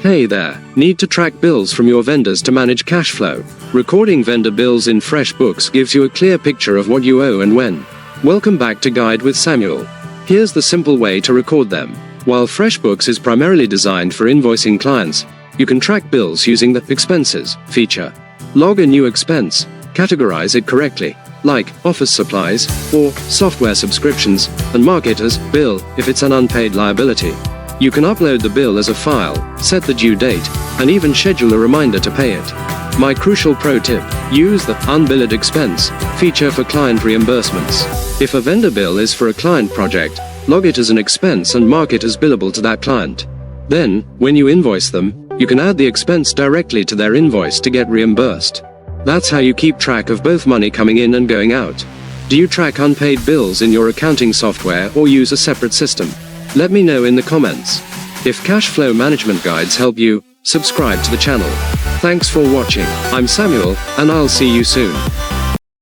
Hey there, need to track bills from your vendors to manage cash flow? Recording vendor bills in FreshBooks gives you a clear picture of what you owe and when. Welcome back to Guide with Samuel. Here's the simple way to record them. While FreshBooks is primarily designed for invoicing clients, you can track bills using the Expenses feature. Log a new expense, categorize it correctly, like office supplies or software subscriptions, and mark it as bill if it's an unpaid liability. You can upload the bill as a file, set the due date, and even schedule a reminder to pay it. My crucial pro tip: use the Unbilled Expense feature for client reimbursements. If a vendor bill is for a client project, log it as an expense and mark it as billable to that client. Then, when you invoice them, you can add the expense directly to their invoice to get reimbursed. That's how you keep track of both money coming in and going out. Do you track unpaid bills in your accounting software or use a separate system? Let me know in the comments. If cash flow management guides help you, subscribe to the channel. Thanks for watching. I'm Samuel, and I'll see you soon.